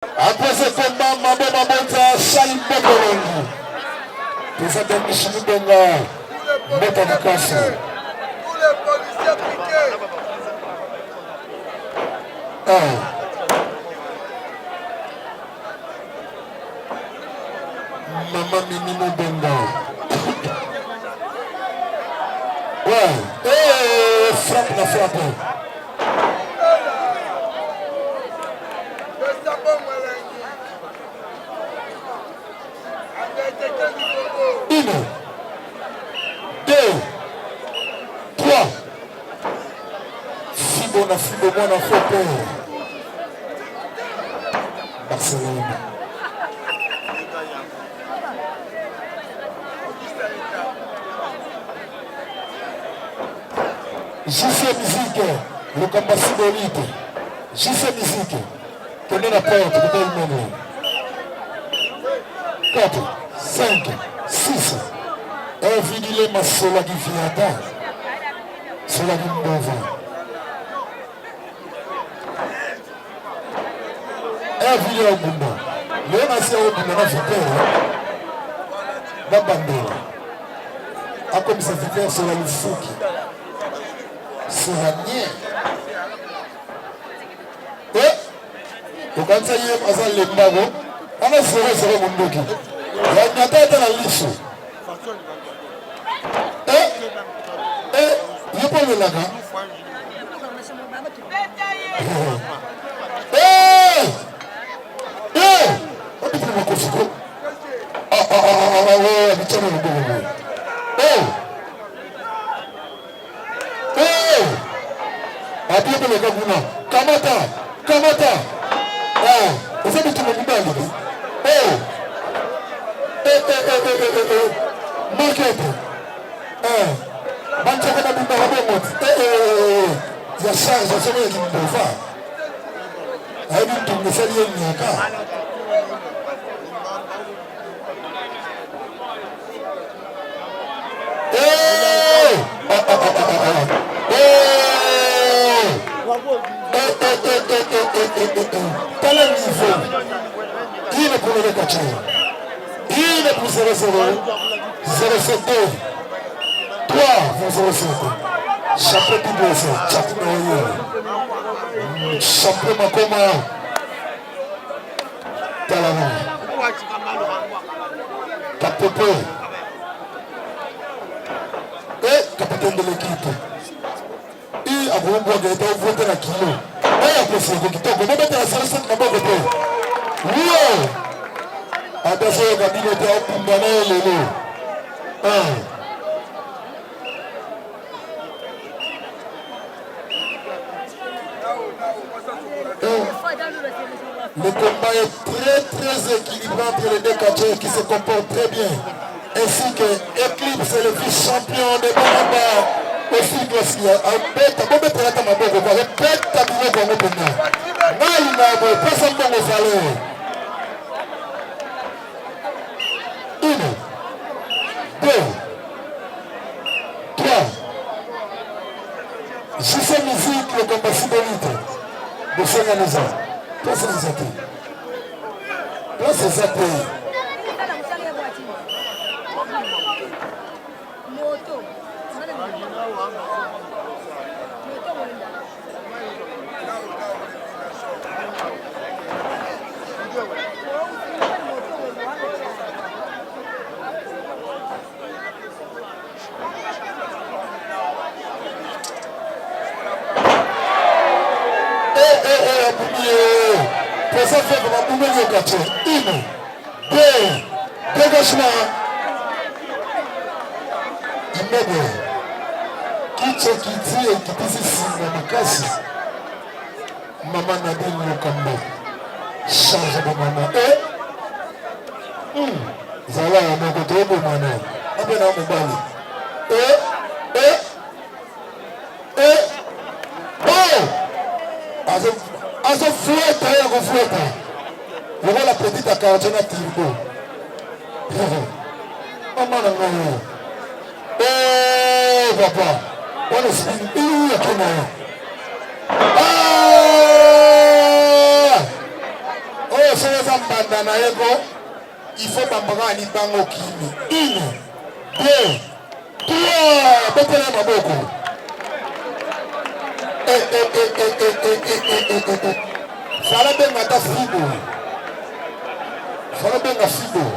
Après ce combat, Mabo Mabota, Salim Bokolongi. Tout ça donne Michini Benga. Mota de casse. Tous les policiers piqués. Maman Minimo Benga. Ouais. Frappe la frappe. Une, deux, trois. Fibo na Fopo. Barcelone. JC Musique, le combat symbolique. JC Musique, tenez la porte, vous pouvez le mener. 4, 5, 6. Invidile ma sola di fiata. Sola di mbova. Invidile au bunda. Léona si au bunda na vipère. Na bandera. A comme ça vipère sola lufuki. Sola nye. Ukanza yeye azali lembago. Ana zero mundoki. Ya nyata na liso. Yepo le laga. Obi kwa kofiko. Bichana ndogo. Abi yepo le gaguna. Kamata. Ose bitu mbali. Market. Banchaka na bunda wabomot. Ya charge ya sema kimbova. Hadi tumesali nyaka. Quel niveau? Qui est pour le catcher? Qui est pour 0-0? 0-7-2. 3 pour 0-7. Chapeau du blessé. Chapeau Makoma. Talana. Capopo. Et capitaine de l'équipe. Il a voulu boire des temps voter la kilo. Et après c'est qui tombe. Comment mettre la salle 5 na bogo pe. Oui. Attention au cabinet de Pumbana Lelo. Le combat est très équilibré entre les deux catcheurs qui se comportent très bien. Ainsi que Eclipse, le vice-champion de Bonamba. Aussi que Beta, bon mettre la tama bogo, Beta Bino Gongo Pena. Malina, personne ne me valeur. 1, 2, 3. JC Musique, le combat symbolique de Sénégal. Place les athées. Place les athées. Ça fait comme un mouvement de gâteau. 1, 2, dégagement. Immeuble. Qui dit et qui dit si Namakasi. Maman Nadine Mokambo. Change de maman. Zala à mon côté de maman. Abena Mobali. Azo fouette, azo fouette. Je vois la petite à quarantaine à Tirbo. Maman n'a pas. Oh, papa. On est fini. Il y a comment? Oh, oyo soza mbanda na yeko il faut bambaka ni bango kimi 1 2 3 betela maboko fala benga ta frigo fala benga frigo